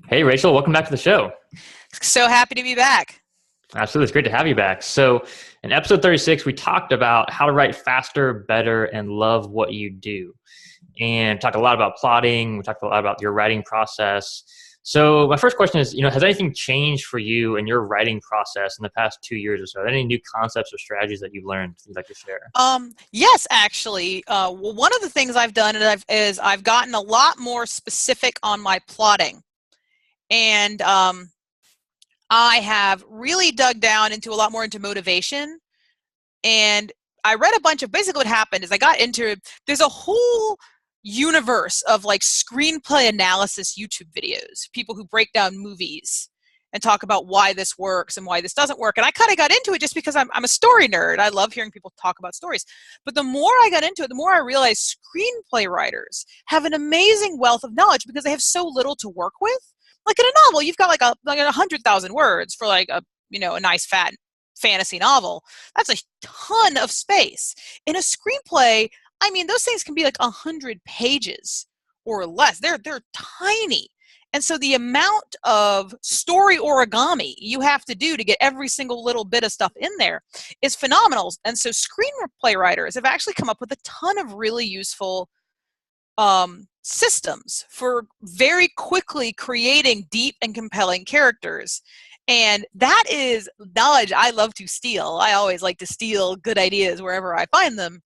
Hey, Rachel, welcome back to the show. So happy to be back. Absolutely. It's great to have you back. So, in episode 36, we talked about how to write faster, better, and love what you do. And talked a lot about plotting. We talked a lot about your writing process. So, my first question is, has anything changed for you in your writing process in the past 2 years or so? Any new concepts or strategies that you've learned that you'd like to share? Yes, actually. Well, one of the things I've done is I've gotten a lot more specific on my plotting, and I have really dug down into a lot more into motivation. And I read a bunch of basically what happened is I got into there's a whole universe of like screenplay analysis YouTube videos, people who break down movies and talk about why this works and why this doesn't work. And I kind of got into it just because I'm a story nerd. I love hearing people talk about stories. But the more I got into it, the more I realized screenplay writers have an amazing wealth of knowledge because they have so little to work with. Like in a novel, you've got like 100,000 words for like a nice fat fantasy novel. That's a ton of space. In a screenplay, I mean, those things can be like 100 pages or less. They're tiny. And so the amount of story origami you have to do to get every single little bit of stuff in there is phenomenal. And so screenplay writers have actually come up with a ton of really useful systems for very quickly creating deep and compelling characters. And that is knowledge I love to steal. I always like to steal good ideas wherever I find them.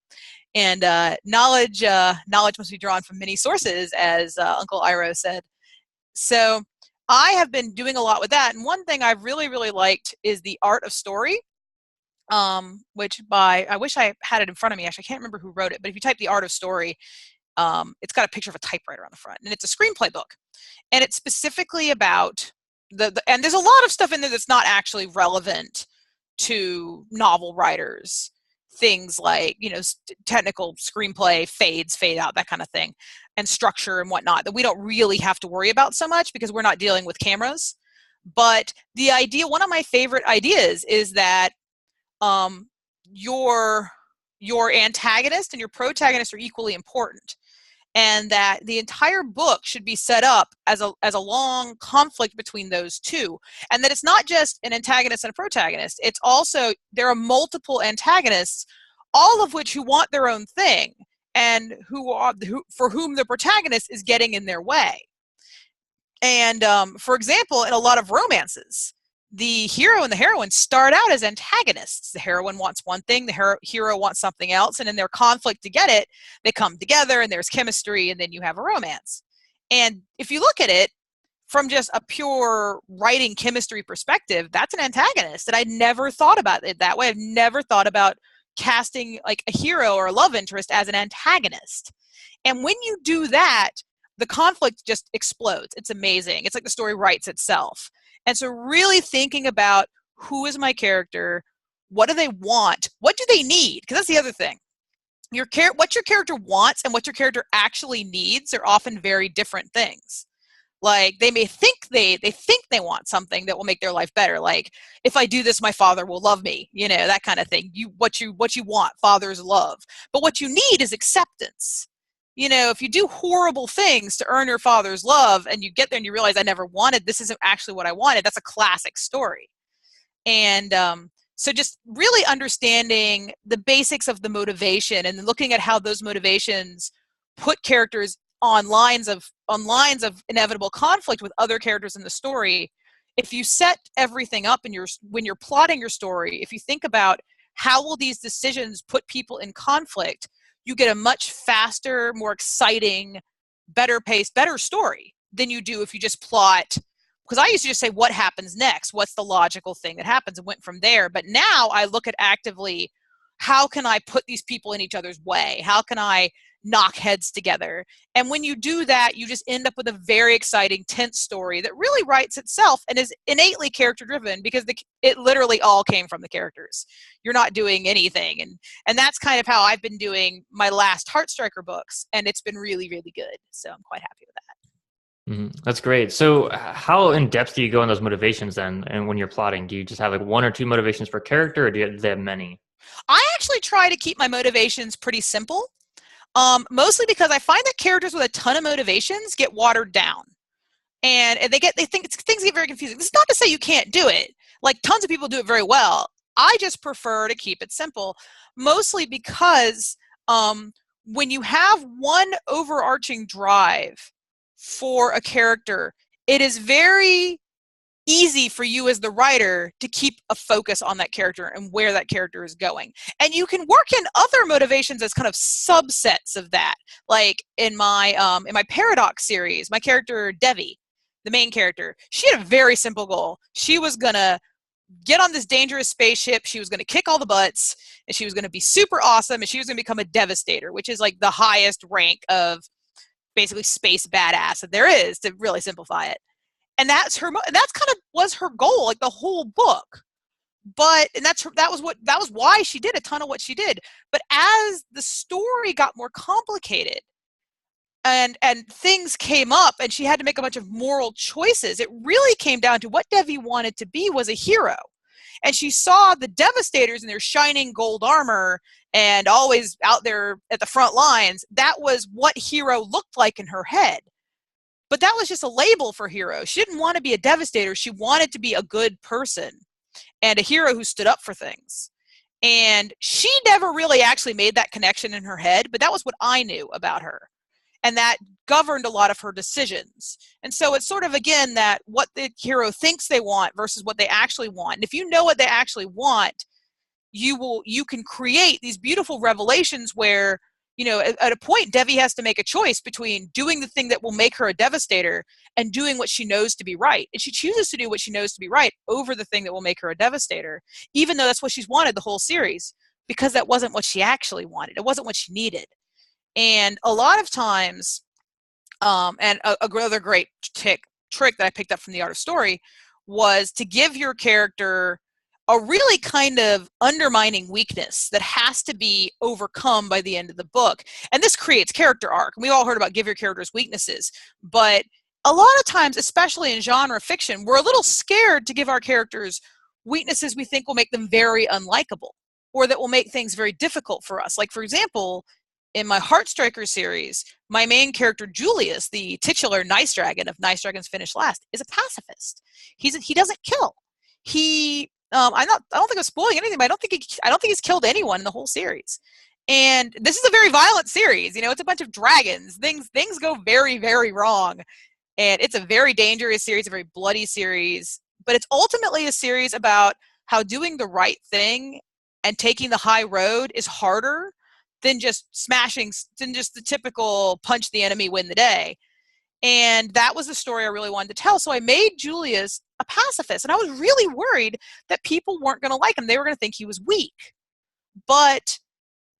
And knowledge must be drawn from many sources, as Uncle Iroh said. So I have been doing a lot with that. And one thing I've really, really liked is The Art of Story, I wish I had it in front of me. Actually, I can't remember who wrote it. But if you type The Art of Story, it's got a picture of a typewriter on the front. And it's a screenplay book. And it's specifically about and there's a lot of stuff in there that's not actually relevant to novel writers. Things like, technical screenplay, fade out, that kind of thing, and structure and whatnot that we don't really have to worry about so much because we're not dealing with cameras. But one of my favorite ideas is that your antagonist and your protagonist are equally important, and that the entire book should be set up as a long conflict between those two, and that it's not just an antagonist and a protagonist. It's also there are multiple antagonists, all of which who want their own thing, and for whom the protagonist is getting in their way. And for example, in a lot of romances, the hero and the heroine start out as antagonists. The heroine wants one thing, the hero wants something else, and in their conflict to get it, they come together and there's chemistry, and then you have a romance. And if you look at it from just a pure writing chemistry perspective, that's an antagonist. And I never thought about it that way. I've never thought about casting like a hero or a love interest as an antagonist. And when you do that, the conflict just explodes. It's amazing. It's like the story writes itself. And so really thinking about who is my character, what do they want, what do they need? Because that's the other thing. What your character wants and what your character actually needs are often very different things. Like they may think they think they want something that will make their life better. Like if I do this, my father will love me. That kind of thing. What you want, father's love. But what you need is acceptance. If you do horrible things to earn your father's love and you get there and you realize this isn't actually what I wanted, that's a classic story. And so just really understanding the basics of the motivation and looking at how those motivations put characters on lines of inevitable conflict with other characters in the story. If you set everything up when you're plotting your story, if you think about how will these decisions put people in conflict, you get a much faster, more exciting, better paced, better story than you do if you just plot. Because I used to just say, what happens next? What's the logical thing that happens? And went from there. But now I look at actively, how can I put these people in each other's way? How can I knock heads together? And when you do that, you just end up with a very exciting, tense story that really writes itself and is innately character driven because it literally all came from the characters. You're not doing anything. And that's kind of how I've been doing my last Heartstriker books. And it's been really, really good. So I'm quite happy with that. That's great. So how in depth do you go on those motivations then? And when you're plotting, do you just have like one or two motivations per character, or do they have many? I actually try to keep my motivations pretty simple. Mostly because I find that characters with a ton of motivations get watered down. and they think things get very confusing. This is not to say you can't do it. Like, tons of people do it very well. I just prefer to keep it simple, mostly because when you have one overarching drive for a character, it is very easy for you as the writer to keep a focus on that character and where that character is going. And you can work in other motivations as kind of subsets of that. Like in my Paradox series, my character Devi, the main character, she had a very simple goal. She was gonna get on this dangerous spaceship, she was going to kick all the butts, and she was going to be super awesome, and she was going to become a devastator, which is like the highest rank of basically space badass that there is, to really simplify it. And that's kind of was her goal, like the whole book. But that was why she did a ton of what she did. But as the story got more complicated and things came up and she had to make a bunch of moral choices, it really came down to what Devi wanted to be was a hero. And she saw the Devastators in their shining gold armor and always out there at the front lines. That was what hero looked like in her head. But that was just a label for hero. She didn't want to be a Devastator. She wanted to be a good person and a hero who stood up for things. And she never really actually made that connection in her head, but that was what I knew about her. And that governed a lot of her decisions. And so it's sort of, again, that what the hero thinks they want versus what they actually want. And if you know what they actually want, you can create these beautiful revelations where, you know, at a point, Devi has to make a choice between doing the thing that will make her a devastator and doing what she knows to be right. And she chooses to do what she knows to be right over the thing that will make her a devastator, even though that's what she's wanted the whole series, because that wasn't what she actually wanted. It wasn't what she needed. And a lot of times, and another great trick that I picked up from The Art of Story was to give your character a really kind of undermining weakness that has to be overcome by the end of the book. And this creates character arc. We all heard about give your characters weaknesses, but a lot of times, especially in genre fiction, we're a little scared to give our characters weaknesses we think will make them very unlikable or that will make things very difficult for us. Like, for example, in my Heartstriker series, my main character, Julius, the titular Nice Dragon of Nice Dragons Finish Last, is a pacifist. He doesn't kill. I don't think I'm spoiling anything, but I don't think he's killed anyone in the whole series. And this is a very violent series. You know, it's a bunch of dragons. Things go very, very wrong. And it's a very dangerous series, a very bloody series. But it's ultimately a series about how doing the right thing and taking the high road is harder than just the typical punch the enemy, win the day. And that was the story I really wanted to tell. So I made Julius a pacifist. And I was really worried that people weren't going to like him. They were going to think he was weak. But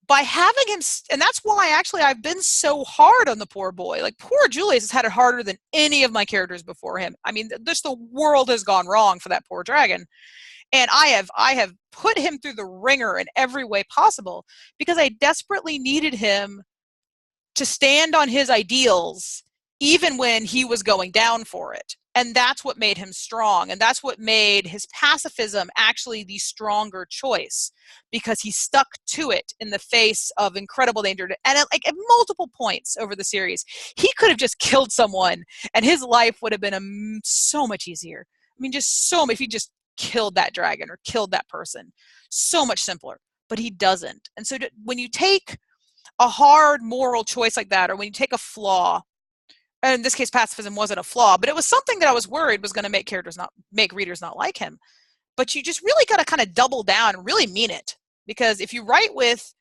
by having him, and that's why actually I've been so hard on the poor boy. Like, poor Julius has had it harder than any of my characters before him. I mean, just the world has gone wrong for that poor dragon. And I have put him through the ringer in every way possible because I desperately needed him to stand on his ideals even when he was going down for it. And that's what made him strong. And that's what made his pacifism actually the stronger choice, because he stuck to it in the face of incredible danger. And at multiple points over the series, he could have just killed someone and his life would have been so much easier. I mean, just so much. If he just killed that dragon or killed that person, so much simpler. But he doesn't. And so when you take a hard moral choice like that, or when you take a flaw, and in this case pacifism wasn't a flaw, but it was something that I was worried was going to make readers not like him, but you just really got to kind of double down and really mean it. Because if you write with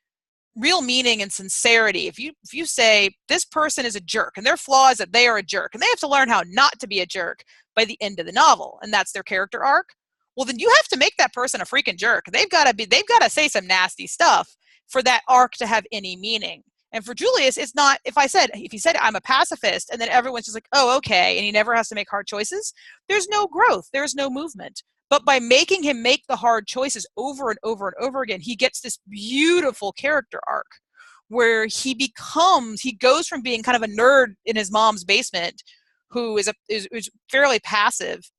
real meaning and sincerity, if you say this person is a jerk and their flaw is that they are a jerk and they have to learn how not to be a jerk by the end of the novel, and that's their character arc, well, then you have to make that person a freaking jerk. They've got to say some nasty stuff for that arc to have any meaning. And for Julius, it's not, if he said I'm a pacifist and then everyone's just like, oh, okay, and he never has to make hard choices, there's no growth, there's no movement. But by making him make the hard choices over and over and over again, he gets this beautiful character arc where he goes from being kind of a nerd in his mom's basement who is fairly passive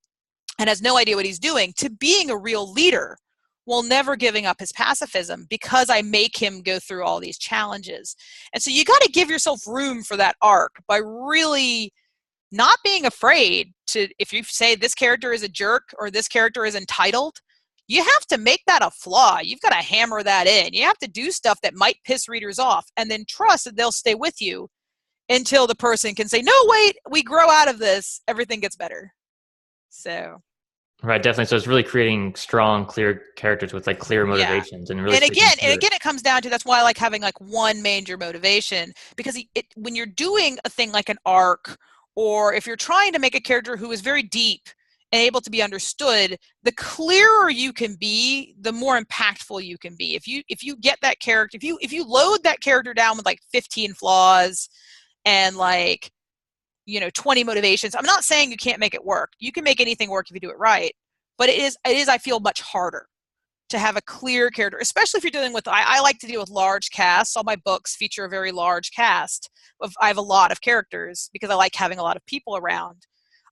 and has no idea what he's doing, to being a real leader while never giving up his pacifism, because I make him go through all these challenges. And so you got to give yourself room for that arc by really not being afraid to, if you say this character is a jerk or this character is entitled, you have to make that a flaw. You've got to hammer that in. You have to do stuff that might piss readers off and then trust that they'll stay with you until the person can say, no, wait, we grow out of this. Everything gets better. So. Right, definitely. So it's really creating strong, clear characters with like clear motivations and really. And again, it comes down to, that's why I like having like one major motivation, because when you're doing a thing like an arc, or if you're trying to make a character who is very deep and able to be understood, the clearer you can be, the more impactful you can be. If you get that character, if you load that character down with like 15 flaws and like, 20 motivations, I'm not saying you can't make it work. You can make anything work if you do it right. But it is, I feel, much harder to have a clear character, especially if you're dealing with, I like to deal with large casts. All my books feature a very large cast. I have a lot of characters because I like having a lot of people around.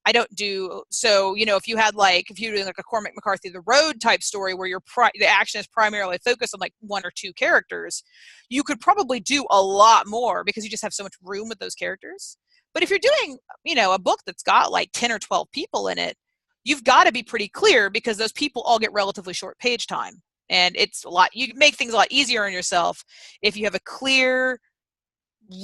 I don't do, so, if you had if you're doing like a Cormac McCarthy, The Road type story where the action is primarily focused on like one or two characters, you could probably do a lot more because you just have so much room with those characters. But if you're doing, a book that's got like 10 or 12 people in it, you've got to be pretty clear because those people all get relatively short page time. And you make things a lot easier on yourself if you have a clear,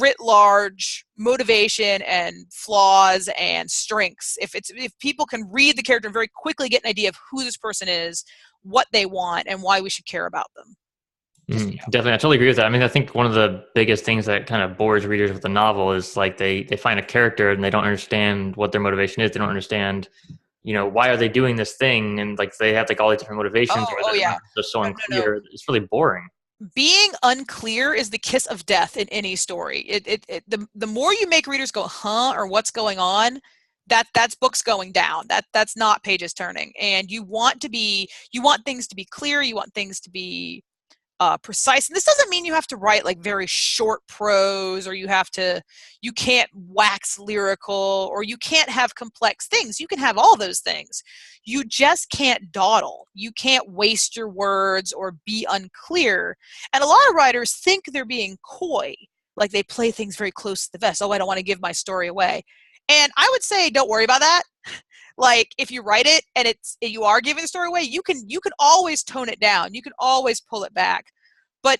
writ large motivation and flaws and strengths. If people can read the character and very quickly get an idea of who this person is, what they want, and why we should care about them. Definitely. I totally agree with that. I mean, I think one of the biggest things that kind of bores readers with the novel is like they find a character and they don't understand what their motivation is. They don't understand, why are they doing this thing? And like they have like all these different motivations. They're so unclear. No. It's really boring. Being unclear is the kiss of death in any story. The more you make readers go, huh, or what's going on, that's books going down. That's not pages turning. And you want things to be clear. You want things to be precise. And this doesn't mean you have to write like very short prose, or you can't wax lyrical, or you can't have complex things. You can have all those things. You just can't dawdle. You can't waste your words or be unclear. And a lot of writers think they're being coy, like they play things very close to the vest. Oh, I don't want to give my story away. And I would say, don't worry about that. Like if you write it and you are giving the story away, you can always tone it down. You can always pull it back. But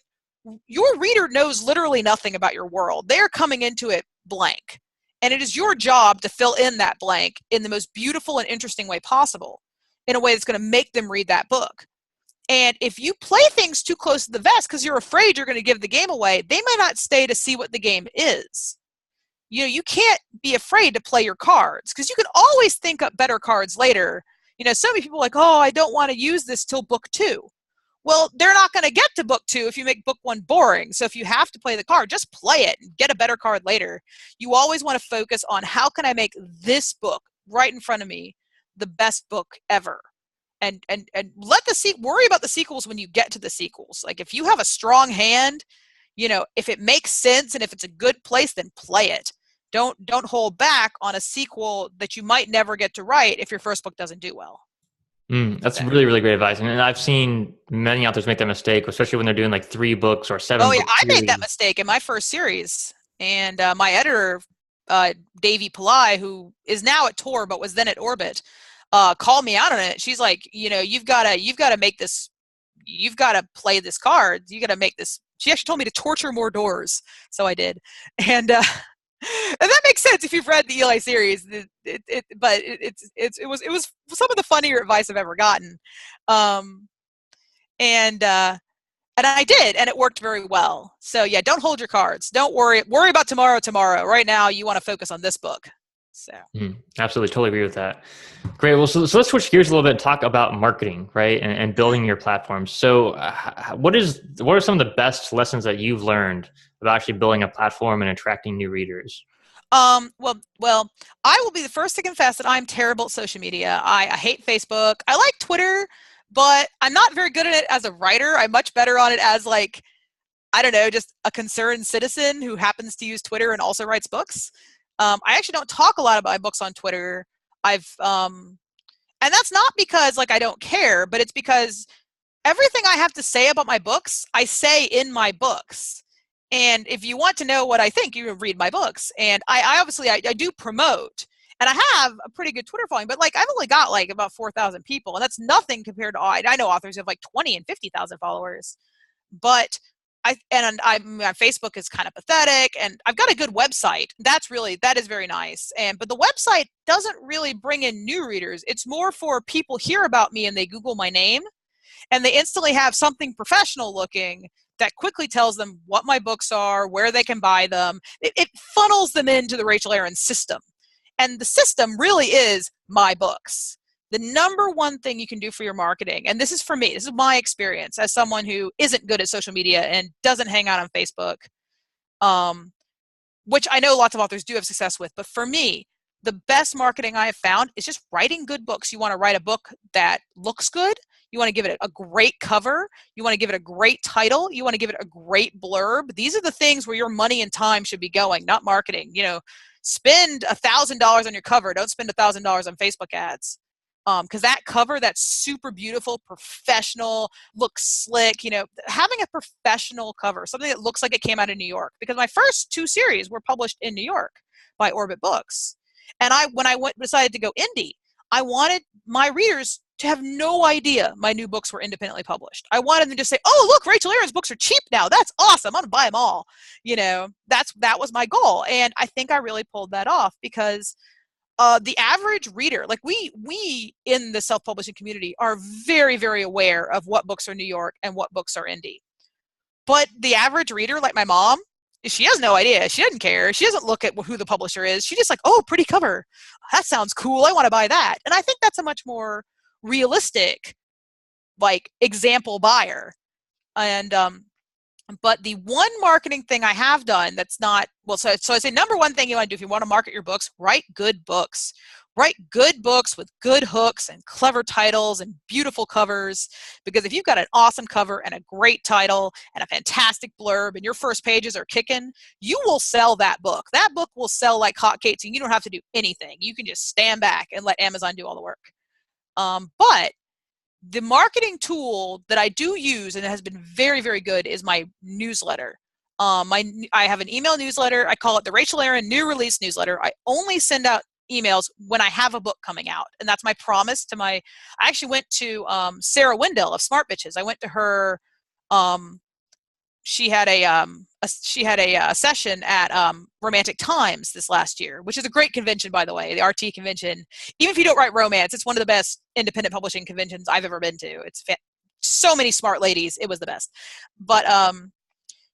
your reader knows literally nothing about your world. They're coming into it blank. And it is your job to fill in that blank in the most beautiful and interesting way possible, in a way that's going to make them read that book. And if you play things too close to the vest because you're afraid you're going to give the game away, they might not stay to see what the game is. You can't be afraid to play your cards because you can always think up better cards later. So many people are like, oh, I don't want to use this till book 2. Well, they're not going to get to book 2 if you make book 1 boring. So if you have to play the card, just play it and get a better card later. You always want to focus on how can I make this book right in front of me the best book ever. And worry about the sequels when you get to the sequels. Like if you have a strong hand, if it makes sense and if it's a good place, then play it. Don't hold back on a sequel that you might never get to write if your first book doesn't do well. That's really, really great advice. And I've seen many authors make that mistake, especially when they're doing like 3 books or 7 books. Oh yeah, I made that mistake in my first series. And my editor, Davey Pillai, who is now at Tor but was then at Orbit, called me out on it. She's like, you've got to make this, you've got to play this card. You got to make this. She actually told me to torture more doors, so I did, and that makes sense if you've read the Eli series. But it was some of the funnier advice I've ever gotten, and I did, and it worked very well. So yeah, don't hold your cards. Don't worry about tomorrow. Right now, you want to focus on this book. So absolutely, totally agree with that. Great. Well, so let's switch gears a little bit and talk about marketing, right? And building your platform. So what are some of the best lessons that you've learned about actually building a platform and attracting new readers? Well, I will be the first to confess that I'm terrible at social media. I hate Facebook. I like Twitter, but I'm not very good at it as a writer. I'm much better on it as like, I don't know, just a concerned citizen who happens to use Twitter and also writes books. I actually don't talk a lot about my books on Twitter. And that's not because like I don't care, but it's because everything I have to say about my books, I say in my books. And if you want to know what I think, you read my books. And I obviously do promote. And I have a pretty good Twitter following, but like I've only got like about 4,000 people, and that's nothing compared to I know authors who have like 20 and 50,000 followers. But my Facebook is kind of pathetic, and I've got a good website. That is very nice. But the website doesn't really bring in new readers. It's more for people hear about me and they Google my name, and they instantly have something professional looking that quickly tells them what my books are, where they can buy them. It funnels them into the Rachel Aaron system. And the system really is my books. The number one thing you can do for your marketing, and this is for me, this is my experience as someone who isn't good at social media and doesn't hang out on Facebook, which I know lots of authors do have success with, but for me, the best marketing I have found is just writing good books. You want to write a book that looks good. You want to give it a great cover. You want to give it a great title. You want to give it a great blurb. These are the things where your money and time should be going, not marketing. Spend $1,000 on your cover. Don't spend $1,000 on Facebook ads. Because that cover, that's super beautiful, professional, looks slick, having a professional cover, something that looks like it came out of New York. Because my first 2 series were published in New York by Orbit Books. And when I decided to go indie, I wanted my readers to have no idea my new books were independently published. I wanted them to say, oh, look, Rachel Aaron's books are cheap now. That's awesome. I'm going to buy them all. That was my goal. And I think I really pulled that off because the average reader, like we in the self-publishing community are very, very aware of what books are New York and what books are indie. But the average reader, like my mom, she has no idea. She doesn't care. She doesn't look at who the publisher is. She's just like, oh, pretty cover. That sounds cool. I want to buy that. And I think that's a much more realistic, like, example buyer. And but the one marketing thing I have done that's not, so I say number one thing you want to do if you want to market your books, write good books. Write good books with good hooks and clever titles and beautiful covers. Because if you've got an awesome cover and a great title and a fantastic blurb and your first pages are kicking, you will sell that book. That book will sell like hotcakes and you don't have to do anything. You can just stand back and let Amazon do all the work. But the marketing tool that I do use and it has been very, very good is my newsletter. I have an email newsletter. I call it the Rachel Aaron New Release Newsletter. I only send out emails when I have a book coming out. And that's my promise to I actually went to Sarah Wendell of Smart Bitches. I went to her, she had a session at Romantic Times this last year, which is a great convention, by the way, the RT convention. Even if you don't write romance, it's one of the best independent publishing conventions I've ever been to. It's so many smart ladies. It was the best. But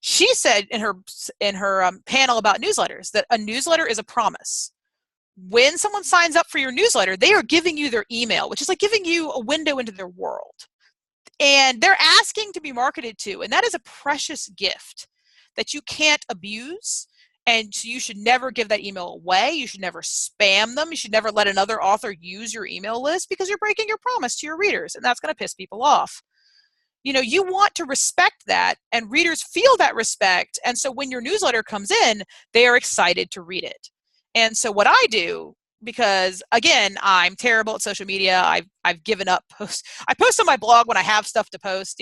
she said in her panel about newsletters that a newsletter is a promise. When someone signs up for your newsletter, they are giving you their email, which is like giving you a window into their world. And they're asking to be marketed to, and that is a precious gift that you can't abuse. And so you should never give that email away. You should never spam them. You should never let another author use your email list because you're breaking your promise to your readers, and that's going to piss people off. You want to respect that, and readers feel that respect. And so when your newsletter comes in, they are excited to read it. And so what I do, because again, I'm terrible at social media. I've given up posts. I post on my blog when I have stuff to post,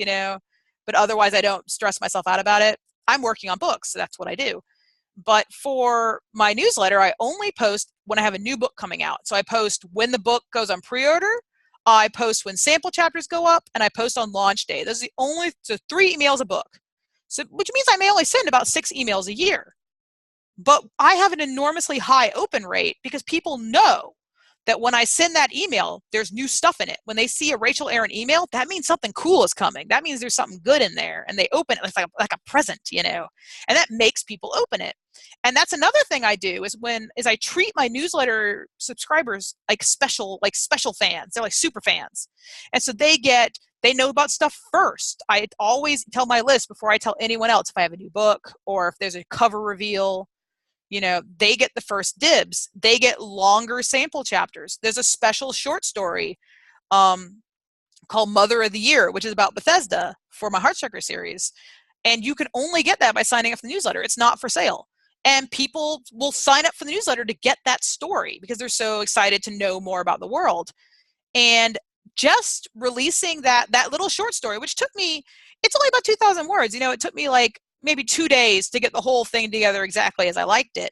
but otherwise I don't stress myself out about it. I'm working on books, so that's what I do. But for my newsletter, I only post when I have a new book coming out. So I post when the book goes on pre-order, I post when sample chapters go up, and I post on launch day. Those are so 3 emails a book. So, which means I may only send about 6 emails a year. But I have an enormously high open rate because people know that when I send that email, there's new stuff in it. When they see a Rachel Aaron email, that means something cool is coming. That means there's something good in there. And they open it like a present, And that makes people open it. And that's another thing I do is I treat my newsletter subscribers like special fans. They're like super fans. And so they know about stuff first. I always tell my list before I tell anyone else if I have a new book or if there's a cover reveal. They get the first dibs. They get longer sample chapters. There's a special short story called Mother of the Year, which is about Bethesda for my Heartstopper series. And you can only get that by signing up for the newsletter. It's not for sale. And people will sign up for the newsletter to get that story because they're so excited to know more about the world. And just releasing that little short story, which took me, it's only about 2,000 words. It took me like maybe 2 days to get the whole thing together exactly as I liked it.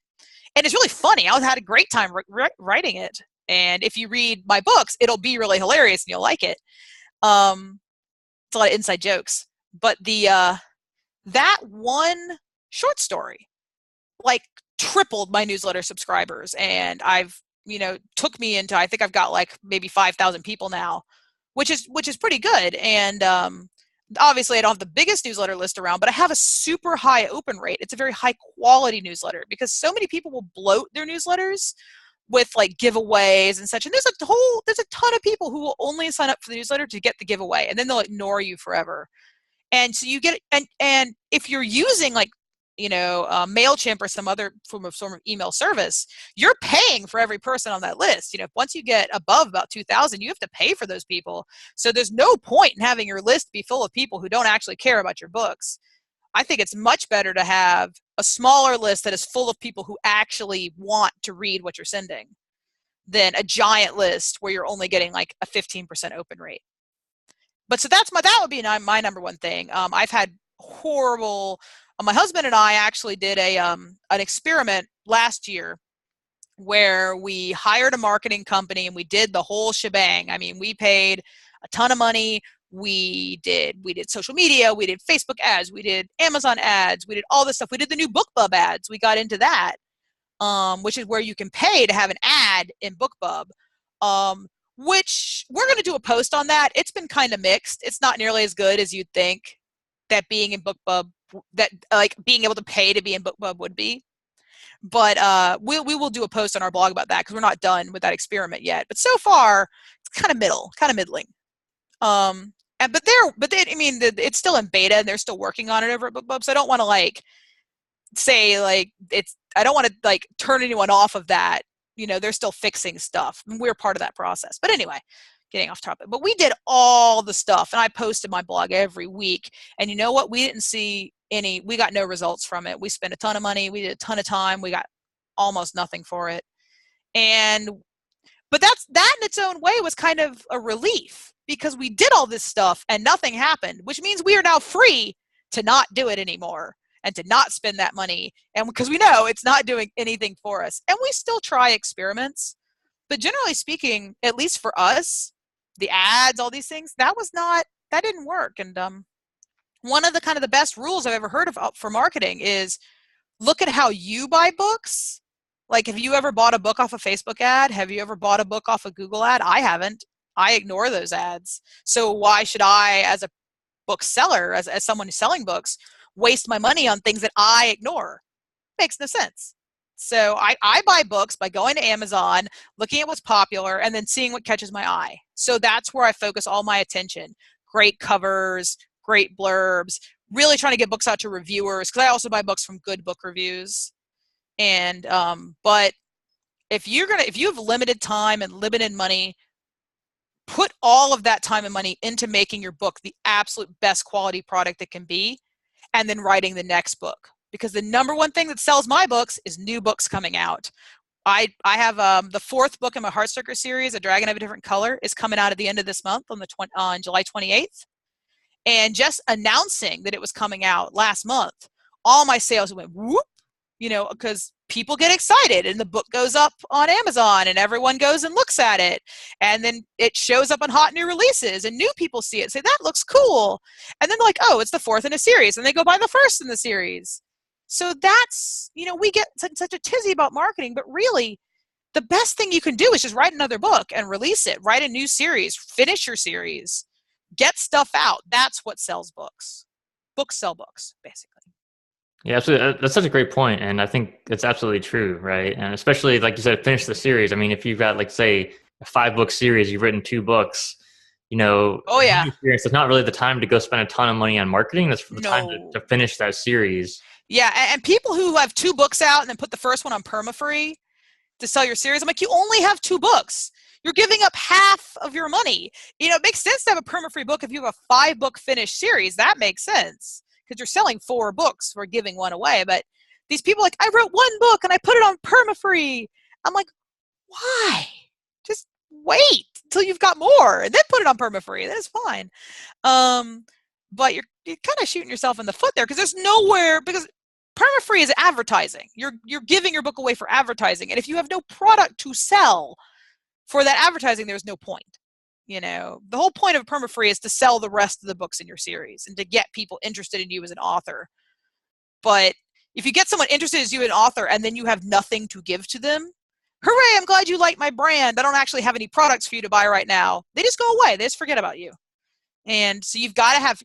And it's really funny. I had a great time writing it. And if you read my books, it'll be really hilarious and you'll like it. It's a lot of inside jokes. But that one short story, like, tripled my newsletter subscribers. And took me into, I think I've got like maybe 5,000 people now, which is pretty good. And obviously I don't have the biggest newsletter list around, but I have a super high open rate. It's a very high quality newsletter because so many people will bloat their newsletters with like giveaways and such. And there's a ton of people who will only sign up for the newsletter to get the giveaway, and then they'll ignore you forever. And so you get it. And if you're using like, MailChimp or some other form of email service, you're paying for every person on that list. Once you get above about 2,000, you have to pay for those people. So there's no point in having your list be full of people who don't actually care about your books. I think it's much better to have a smaller list that is full of people who actually want to read what you're sending than a giant list where you're only getting like a 15% open rate. But so that would be my number one thing. I've had horrible. My husband and I actually did an experiment last year where we hired a marketing company and we did the whole shebang. I mean, we paid a ton of money. We did social media, we did Facebook ads, we did Amazon ads, we did all this stuff. We did the new BookBub ads. We got into that, which is where you can pay to have an ad in BookBub, which we're going to do a post on that. It's been kind of mixed. It's not nearly as good as you'd think that being in BookBub, that like being able to pay to be in BookBub would be. But we will do a post on our blog about that because we're not done with that experiment yet. But so far, it's kind of middling. It's still in beta and they're still working on it over at BookBub. So I don't want to like say like I don't want to like turn anyone off of that. They're still fixing stuff and we're part of that process. But anyway, getting off topic, but we did all the stuff and I posted my blog every week. And you know what? We got no results from it. We spent a ton of money. We did a ton of time. We got almost nothing for it. But that in its own way was kind of a relief because we did all this stuff and nothing happened, which means we are now free to not do it anymore and to not spend that money. And because we know it's not doing anything for us, and we still try experiments, but generally speaking, at least for us, the ads, all these things, that didn't work. And one of the kind of the best rules I've ever heard of for marketing is look at how you buy books. Like, have you ever bought a book off a Facebook ad? Have you ever bought a book off a Google ad? I haven't. I ignore those ads. So why should I, as a bookseller, as someone who's selling books, waste my money on things that I ignore? Makes no sense. So I buy books by going to Amazon, looking at what's popular, and then seeing what catches my eye. So that's where I focus all my attention. Great covers, great blurbs, really trying to get books out to reviewers, because I also buy books from good book reviews. And but if you have limited time and limited money, put all of that time and money into making your book the absolute best quality product it can be, and then writing the next book. Because the number one thing that sells my books is new books coming out. I have the fourth book in my Heartstopper series, A Dragon of a Different Color, is coming out at the end of this month on July 28th. And just announcing that it was coming out last month, all my sales went whoop, because people get excited and the book goes up on Amazon and everyone goes and looks at it. And then it shows up on hot new releases and new people see it, say, that looks cool. And then they're like, oh, it's the fourth in a series. And they go buy the first in the series. So that's, we get such a tizzy about marketing, but really the best thing you can do is just write another book and release it. Write a new series, finish your series, get stuff out. That's what sells books. Books sell books, basically. Yeah, absolutely. That's such a great point. And I think it's absolutely true, right? And especially, like you said, finish the series. I mean, if you've got, like, say, a 5-book series, you've written 2 books, oh yeah, experience, it's not really the time to go spend a ton of money on marketing. That's the time to finish that series. Yeah, and people who have 2 books out and then put the first one on perma-free to sell your series, I'm like, you only have 2 books. You're giving up half of your money. It makes sense to have a perma-free book if you have a 5-book finished series. That makes sense because you're selling 4 books for giving one away. But these people are like, I wrote 1 book and I put it on perma-free. I'm like, why? Just wait until you've got more and then put it on perma-free. That is fine. But you're kind of shooting yourself in the foot there because there's nowhere, because perma-free is advertising. You're giving your book away for advertising. And if you have no product to sell for that advertising, there's no point. The whole point of perma-free is to sell the rest of the books in your series and to get people interested in you as an author. But if you get someone interested as you an author and then you have nothing to give to them, hooray, I'm glad you like my brand. I don't actually have any products for you to buy right now. They just go away. They just forget about you. And so you've got to have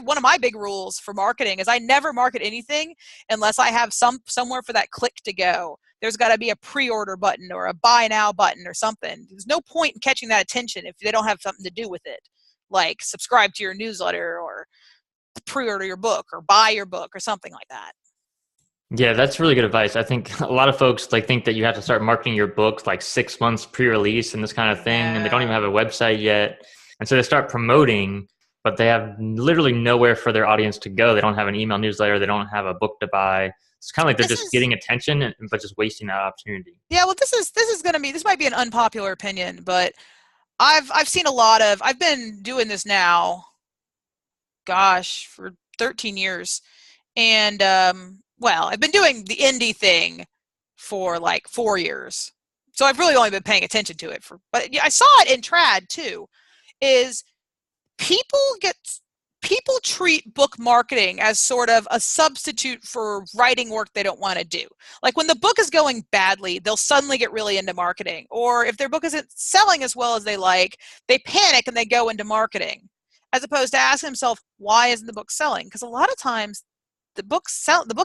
one of my big rules for marketing is I never market anything unless I have somewhere for that click to go. There's got to be a pre-order button or a buy now button or something. There's no point in catching that attention if they don't have something to do with it, like subscribe to your newsletter or pre-order your book or buy your book or something like that. Yeah, that's really good advice. I think a lot of folks think that you have to start marketing your books 6 months pre-release and this kind of thing, and they don't even have a website yet. And so they start promoting, but they have literally nowhere for their audience to go. They don't have an email newsletter. They don't have a book to buy. It's kind of like they're just getting attention, but just wasting that opportunity. Yeah, well, this might be an unpopular opinion, but I've seen I've been doing this now, for 13 years. And, I've been doing the indie thing for 4 years. So I've really only been paying attention to it but I saw it in trad too, is people treat book marketing as sort of a substitute for writing work they don't want to do. Like when the book is going badly, they'll suddenly get really into marketing. Or if their book isn't selling as well as they like, they panic and they go into marketing. As opposed to asking themselves, why isn't the book selling? Because a lot of times the book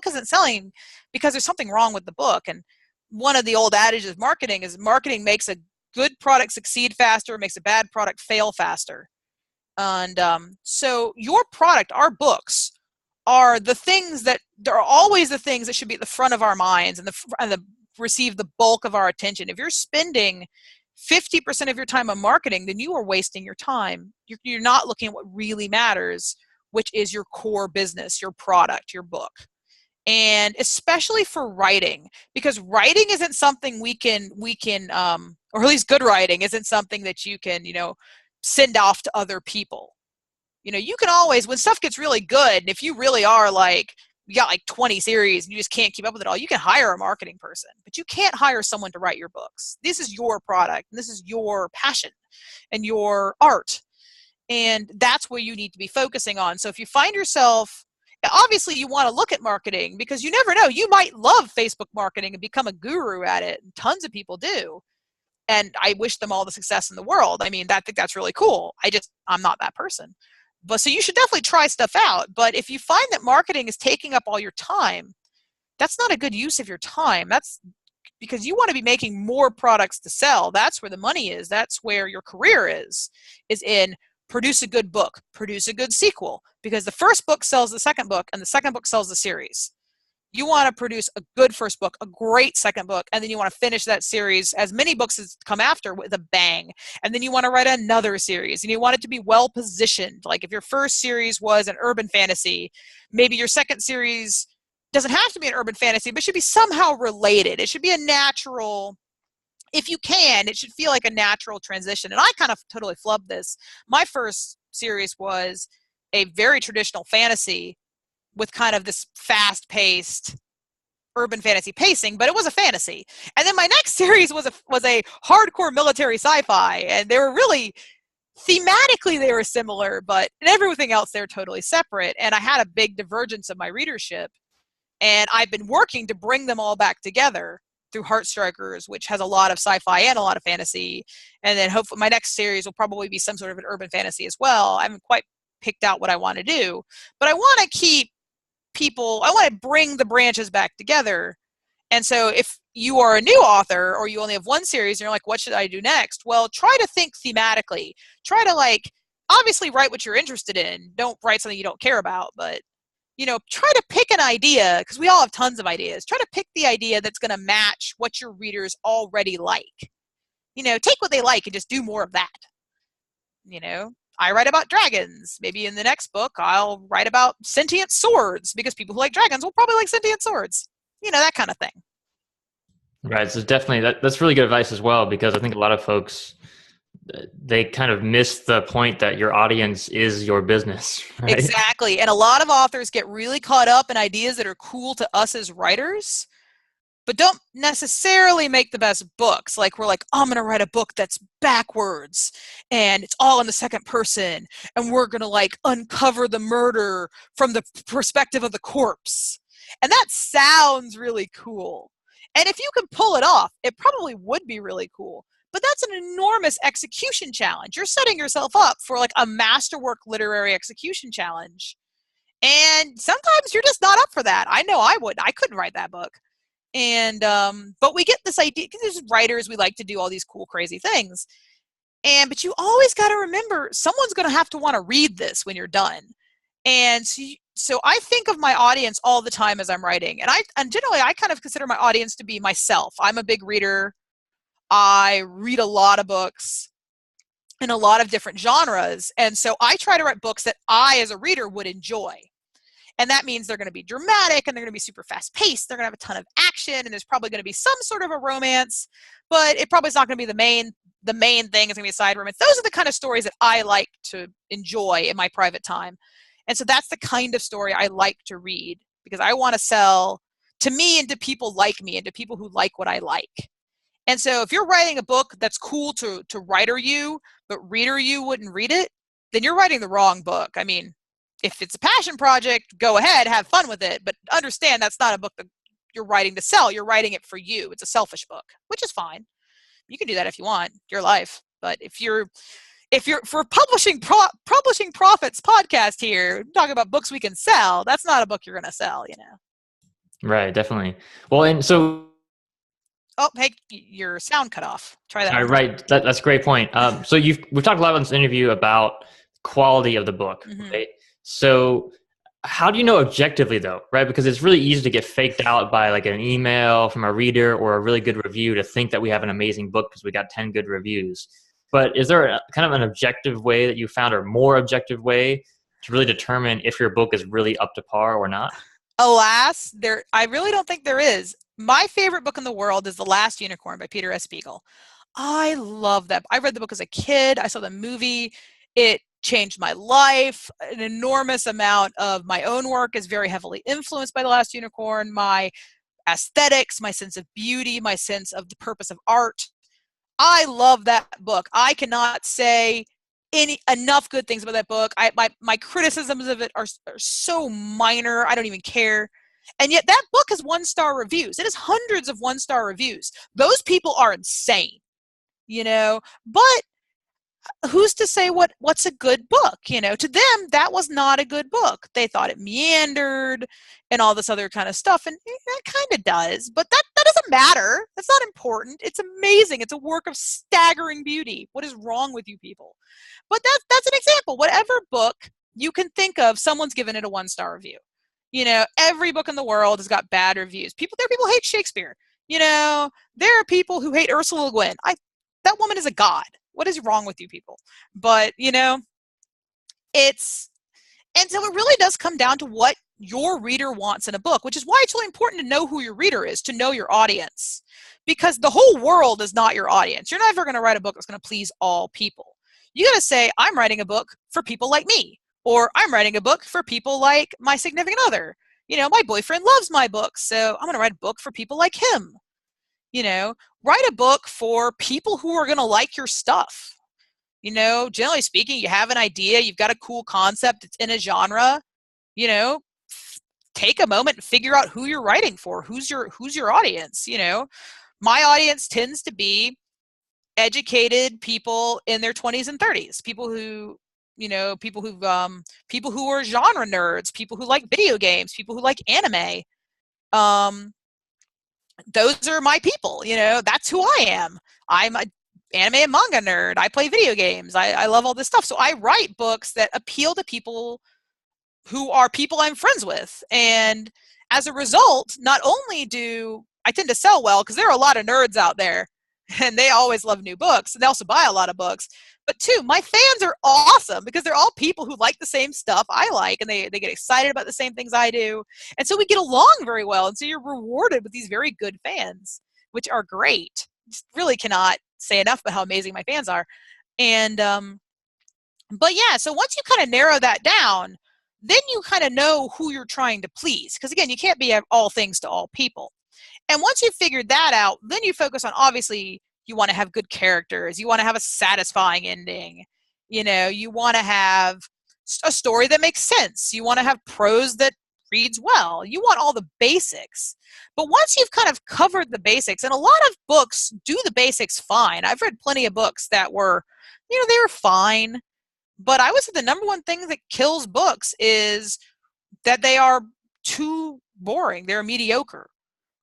isn't selling because there's something wrong with the book. And one of the old adages of marketing is marketing makes a good product succeed faster, makes a bad product fail faster. And so your product, our books, are the things that they're always the things that should be at the front of our minds and receive the bulk of our attention. If you're spending 50% of your time on marketing, then you are wasting your time. You're not looking at what really matters, which is your core business, your product, your book. And especially for writing, because writing isn't something we can, or at least good writing isn't something that you can, send off to other people. You can always, when stuff gets really good, and if you really are you got 20 series and you just can't keep up with it all, you can hire a marketing person, but you can't hire someone to write your books. This is your product, and this is your passion and your art. And that's where you need to be focusing on. So if you find yourself, obviously you want to look at marketing because you never know, you might love Facebook marketing and become a guru at it. And tons of people do. And I wish them all the success in the world. I think that's really cool. I'm not that person. But so you should definitely try stuff out. But if you find that marketing is taking up all your time, that's not a good use of your time. That's because you want to be making more products to sell. That's where the money is. That's where your career is in produce a good book, produce a good sequel, because the first book sells the second book and the second book sells the series. You want to produce a good first book, a great second book, and then you want to finish that series, as many books as come after, with a bang. And then you want to write another series, and you want it to be well positioned. Like if your first series was an urban fantasy, maybe your second series doesn't have to be an urban fantasy, but should be somehow related. It should be a natural, if you can, it should feel like a natural transition. And I kind of totally flubbed this. My first series was a very traditional fantasy with kind of this fast-paced urban fantasy pacing, but it was a fantasy. And then my next series was a hardcore military sci-fi, and they were really thematically they were similar, but in everything else they're totally separate. And I had a big divergence of my readership, and I've been working to bring them all back together through Heartstrikers, which has a lot of sci-fi and a lot of fantasy. And then hopefully my next series will probably be some sort of an urban fantasy as well. I haven't quite picked out what I want to do, but I want to keep I want to bring the branches back together. And so if you are a new author or you only have one series and you're like, what should I do next? Well, try to think thematically. Try to obviously write what you're interested in. Don't write something you don't care about, but try to pick an idea, because we all have tons of ideas. Try to pick the idea that's going to match what your readers already like. Take what they like and just do more of that. I write about dragons. Maybe in the next book, I'll write about sentient swords, because people who like dragons will probably like sentient swords. That kind of thing. Right. So definitely that's really good advice as well, because I think a lot of folks, they kind of miss the point that your audience is your business, right? Exactly. And a lot of authors get really caught up in ideas that are cool to us as writers, but don't necessarily make the best books. Like we're like, oh, I'm going to write a book that's backwards and it's all in the second person. And we're going to like uncover the murder from the perspective of the corpse. And that sounds really cool. And if you can pull it off, it probably would be really cool. But that's an enormous execution challenge. You're setting yourself up for like a masterwork literary execution challenge. And sometimes you're just not up for that. I know I would. I couldn't write that book. And but we get this idea because as writers, we like to do all these cool, crazy things. But you always got to remember someone's going to have to want to read this when you're done. And so I think of my audience all the time as I'm writing. And generally I kind of consider my audience to be myself. I'm a big reader. I read a lot of books in a lot of different genres. And so I try to write books that I, as a reader, would enjoy. And that means they're going to be dramatic and they're going to be super fast paced. They're going to have a ton of action and there's probably going to be some sort of a romance, but it probably is not going to be the main thing. It's going to be a side romance. Those are the kind of stories that I like to enjoy in my private time. And so that's the kind of story I like to read because I want to sell to me and to people like me and to people who like what I like. And so if you're writing a book that's cool to writer you, but reader you wouldn't read it, then you're writing the wrong book. I mean, if it's a passion project, go ahead, have fun with it. But understand that's not a book that you're writing to sell. You're writing it for you. It's a selfish book, which is fine. You can do that if you want, your life. But if you're for publishing profits podcast here, talking about books we can sell, that's not a book you're going to sell, you know. Right, definitely. Well, and so oh, hey, your sound cut off. Try that. Right, that's a great point. So we've talked a lot in this interview about quality of the book, right? So how do you know objectively though, right? Because it's really easy to get faked out by like an email from a reader or a really good review to think that we have an amazing book because we got 10 good reviews. But is there kind of an objective way that you found or more objective way to really determine if your book is really up to par or not? Alas, I really don't think there is. My favorite book in the world is The Last Unicorn by Peter S. Spiegel. I love that. I read the book as a kid. I saw the movie. It changed my life. An enormous amount of my own work is very heavily influenced by The Last Unicorn. My aesthetics, my sense of beauty, my sense of the purpose of art. I love that book. I cannot say enough good things about that book. My criticisms of it are so minor. I don't even care. And yet that book has 1-star reviews. It has hundreds of 1-star reviews. Those people are insane, you know, but who's to say what's a good book? You know, to them, that was not a good book. They thought it meandered and all this other kind of stuff. And that kind of does, but that doesn't matter. That's not important. It's amazing. It's a work of staggering beauty. What is wrong with you people? But that's an example. Whatever book you can think of, someone's given it a 1-star review. You know, every book in the world has got bad reviews. There are people who hate Shakespeare. You know, there are people who hate Ursula Le Guin. That woman is a god. What is wrong with you people? But, you know, and so it really does come down to what your reader wants in a book, which is why it's really important to know who your reader is, to know your audience, because the whole world is not your audience. You're never going to write a book that's going to please all people. You got to say, I'm writing a book for people like me, or I'm writing a book for people like my significant other. You know, my boyfriend loves my books, so I'm going to write a book for people like him. You know, write a book for people who are going to like your stuff. You know, generally speaking, you have an idea, you've got a cool concept, it's in a genre, you know, take a moment and figure out who you're writing for, who's your audience. You know, my audience tends to be educated people in their 20s and 30s, people who are genre nerds, people who like video games, people who like anime. Those are my people, you know, that's who I am. I'm an anime and manga nerd. I play video games. I love all this stuff. So I write books that appeal to people who are people I'm friends with. And as a result, not only do I tend to sell well, because there are a lot of nerds out there and they always love new books and they also buy a lot of books. But two, my fans are awesome because they're all people who like the same stuff I like and they get excited about the same things I do. And so we get along very well. And so you're rewarded with these very good fans, which are great. Just really cannot say enough about how amazing my fans are. And but yeah, so once you kind of narrow that down, then you kind of know who you're trying to please. Because again, you can't be all things to all people. And once you've figured that out, then you focus on, obviously, you want to have good characters. You want to have a satisfying ending. You want to have a story that makes sense. You want to have prose that reads well. You want all the basics. But once you've kind of covered the basics, and a lot of books do the basics fine. I've read plenty of books that were, they were fine. But I would say the number one thing that kills books is that they are too boring. They're mediocre.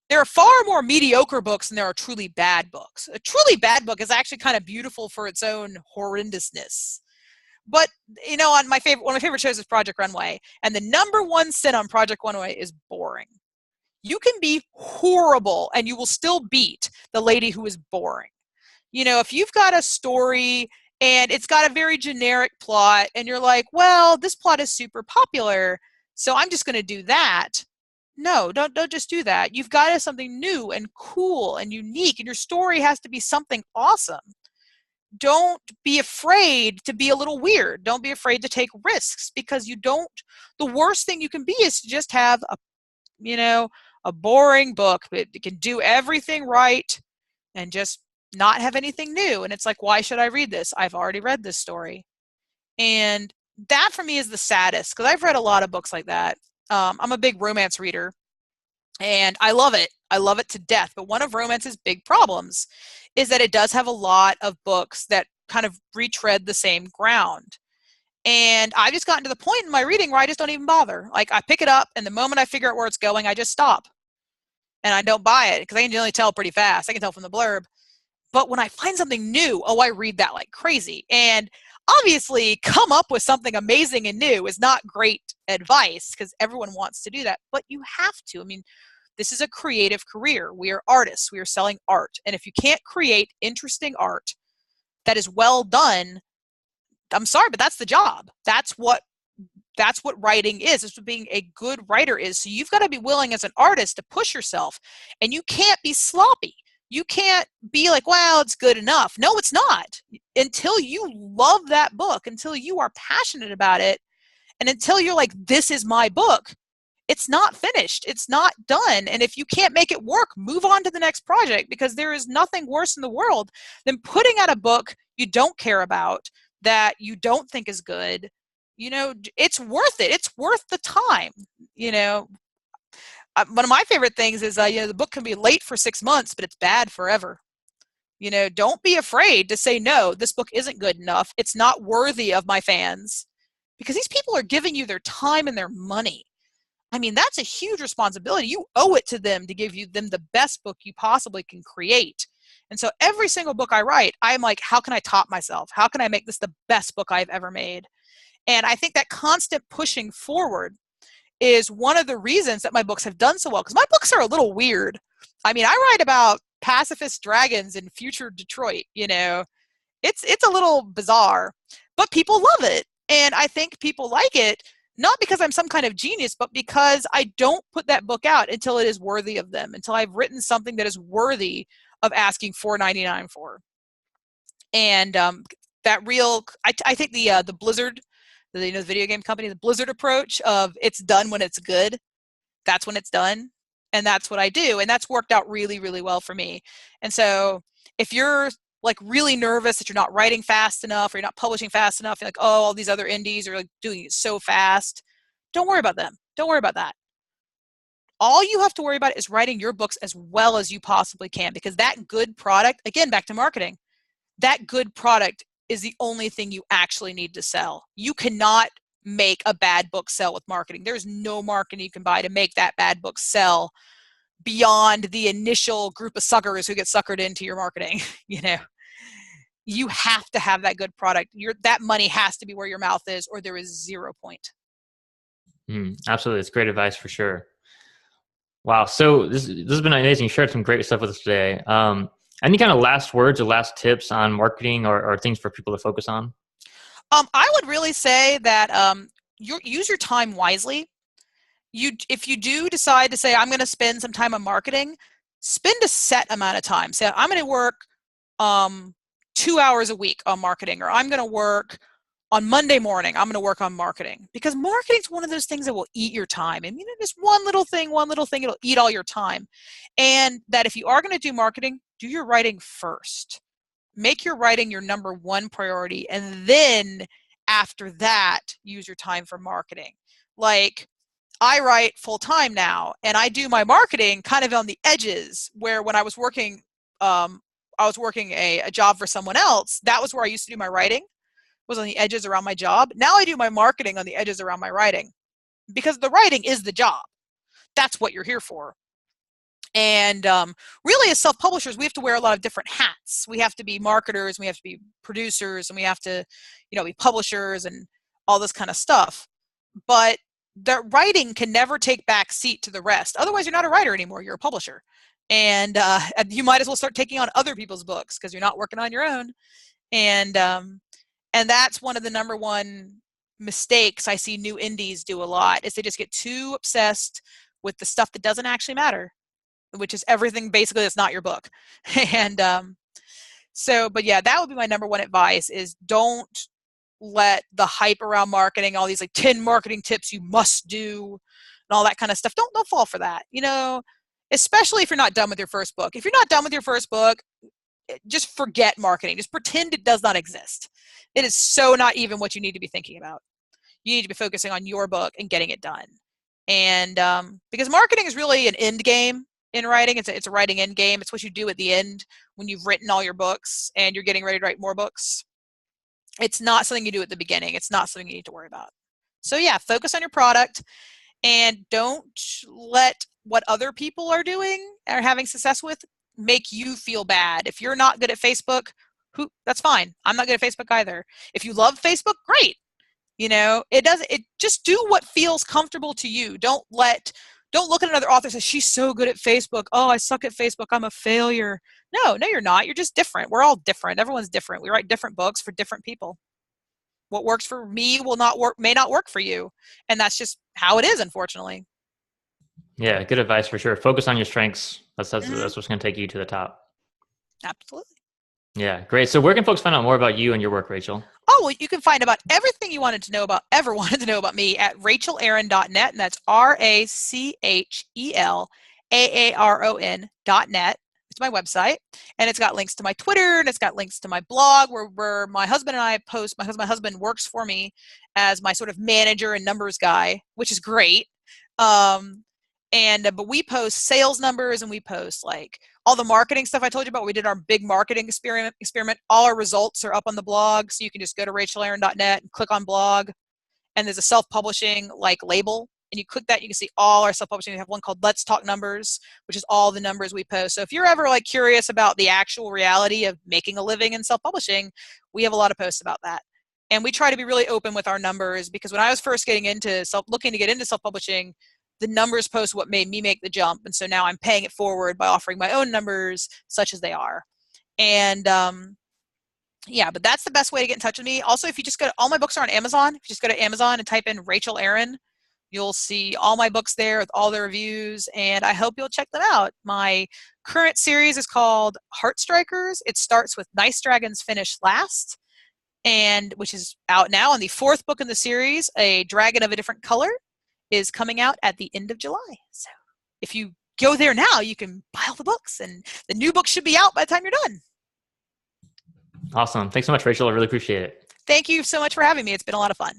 There are far more mediocre books than there are truly bad books. A truly bad book is actually kind of beautiful for its own horrendousness. But, on one of my favorite shows is Project Runway. And the number one sin on Project Runway is boring. You can be horrible and you will still beat the lady who is boring. If you've got a story and it's got a very generic plot and you're like, well, this plot is super popular, so I'm just going to do that. No, don't just do that. You've got to have something new and cool and unique, and your story has to be something awesome. Don't be afraid to be a little weird. Don't be afraid to take risks, because the worst thing you can be is to just have a boring book that can do everything right and just not have anything new. And it's like, why should I read this? I've already read this story. And that for me is the saddest, because I've read a lot of books like that. I'm a big romance reader and I love it. I love it to death. But one of romance's big problems is that it does have a lot of books that kind of retread the same ground. And I've just gotten to the point in my reading where I just don't even bother. Like, I pick it up and the moment I figure out where it's going, I just stop. And I don't buy it, because I can generally tell pretty fast. I can tell from the blurb. But when I find something new, I read that like crazy. And obviously, come up with something amazing and new is not great advice, because everyone wants to do that. But you have to. I mean, this is a creative career. We are artists. We are selling art. And if you can't create interesting art that is well done, I'm sorry, but that's the job. That's what writing is. That's what being a good writer is. So you've got to be willing as an artist to push yourself, and you can't be sloppy. You can't be like, well, it's good enough. No, it's not. Until you love that book, until you are passionate about it, and until you're like, this is my book, it's not finished. It's not done. And if you can't make it work, move on to the next project, because there is nothing worse in the world than putting out a book you don't care about, that you don't think is good. It's worth it. It's worth the time. One of my favorite things is, the book can be late for 6 months, but it's bad forever. Don't be afraid to say, no, this book isn't good enough. It's not worthy of my fans, because these people are giving you their time and their money. I mean, that's a huge responsibility. You owe it to them to give them the best book you possibly can create. And so every single book I write, I'm like, how can I top myself? How can I make this the best book I've ever made? And I think that constant pushing forward is one of the reasons that my books have done so well, because my books are a little weird. I mean, I write about pacifist dragons in future Detroit. It's a little bizarre, but people love it. And I think people like it, not because I'm some kind of genius, but because I don't put that book out until it is worthy of them, until I've written something that is worthy of asking $4.99 for. And I think the Blizzard, the video game company, the Blizzard approach of it's done when it's good. That's when it's done. And that's what I do. And that's worked out really, really well for me. And so if you're like really nervous that you're not writing fast enough, or you're not publishing fast enough, you're like, oh, all these other indies are like doing it so fast, don't worry about them. Don't worry about that. All you have to worry about is writing your books as well as you possibly can, because that good product, again, back to marketing, that good product is the only thing you actually need to sell. You cannot make a bad book sell with marketing. There's no marketing you can buy to make that bad book sell beyond the initial group of suckers who get suckered into your marketing. You have to have that good product. That money has to be where your mouth is, or there is 0 point. Absolutely. It's great advice for sure. Wow. So this has been amazing. You shared some great stuff with us today. Any kind of last words or last tips on marketing or things for people to focus on? I would really say that use your time wisely. If you do decide to say, I'm going to spend some time on marketing, spend a set amount of time. Say, I'm going to work 2 hours a week on marketing, or I'm going to work on Monday morning, I'm going to work on marketing, because marketing is one of those things that will eat your time. And just one little thing, it'll eat all your time. And that if you are going to do marketing, do your writing first. Make your writing your number one priority. And then after that, use your time for marketing. Like, I write full time now, and I do my marketing kind of on the edges, where when I was working, a job for someone else, that was where I used to do my writing, was on the edges around my job. Now I do my marketing on the edges around my writing, because the writing is the job. That's what you're here for. And really, as self-publishers, we have to wear a lot of different hats. We have to be marketers, we have to be producers, and we have to, be publishers and all this kind of stuff. But the writing can never take back seat to the rest. Otherwise, you're not a writer anymore. You're a publisher. And you might as well start taking on other people's books, because you're not working on your own. And that's one of the number one mistakes I see new indies do a lot, is they just get too obsessed with the stuff that doesn't actually matter, which is everything basically that's not your book. And but yeah, that would be my number one advice, is don't let the hype around marketing, all these like 10 marketing tips you must do and all that kind of stuff. Don't fall for that, especially if you're not done with your first book. If you're not done with your first book, just forget marketing. Just pretend it does not exist. It is so not even what you need to be thinking about. You need to be focusing on your book and getting it done. And because marketing is really an end game in writing. It's a writing end game. It's what you do at the end when you've written all your books and you're getting ready to write more books. It's not something you do at the beginning. It's not something you need to worry about. So yeah, focus on your product, and don't let what other people are doing or having success with make you feel bad. If you're not good at Facebook, that's fine. I'm not good at Facebook either. If you love Facebook, great. It just do what feels comfortable to you. Don't look at another author and say, she's so good at Facebook. Oh, I suck at Facebook. I'm a failure. No, you're not. You're just different. We're all different. Everyone's different. We write different books for different people. What works for me may not work for you. And that's just how it is, unfortunately. Yeah, good advice for sure. Focus on your strengths. That's what's going to take you to the top. Absolutely. Yeah, great. So where can folks find out more about you and your work, Rachel? Oh, well, you can find about everything you ever wanted to know about me at rachelaaron.net, and that's RACHELAARON.net. It's my website, and it's got links to my Twitter, and it's got links to my blog where my husband and I post. My husband works for me as my sort of manager and numbers guy, which is great. But we post sales numbers, and we post like all the marketing stuff I told you about. We did our big marketing experiment. All our results are up on the blog, so you can just go to rachelaaron.net and click on blog, and there's a self-publishing label, and you click that, you can see all our self-publishing. We have one called Let's Talk Numbers, which is all the numbers we post. So if you're ever curious about the actual reality of making a living in self-publishing, we have a lot of posts about that. And we try to be really open with our numbers, because when I was first looking to get into self-publishing, the numbers post what made me make the jump. And so now I'm paying it forward by offering my own numbers, such as they are. And but that's the best way to get in touch with me. Also, if you just all my books are on Amazon. If you just go to Amazon and type in Rachel Aaron, you'll see all my books there with all the reviews, and I hope you'll check them out. My current series is called Heartstrikers. It starts with Nice Dragons Finish Last, and which is out now. And the fourth book in the series, A Dragon of a Different Color, is coming out at the end of July. So if you go there now, you can buy all the books, and the new book should be out by the time you're done. Awesome. Thanks so much, Rachel. I really appreciate it. Thank you so much for having me. It's been a lot of fun.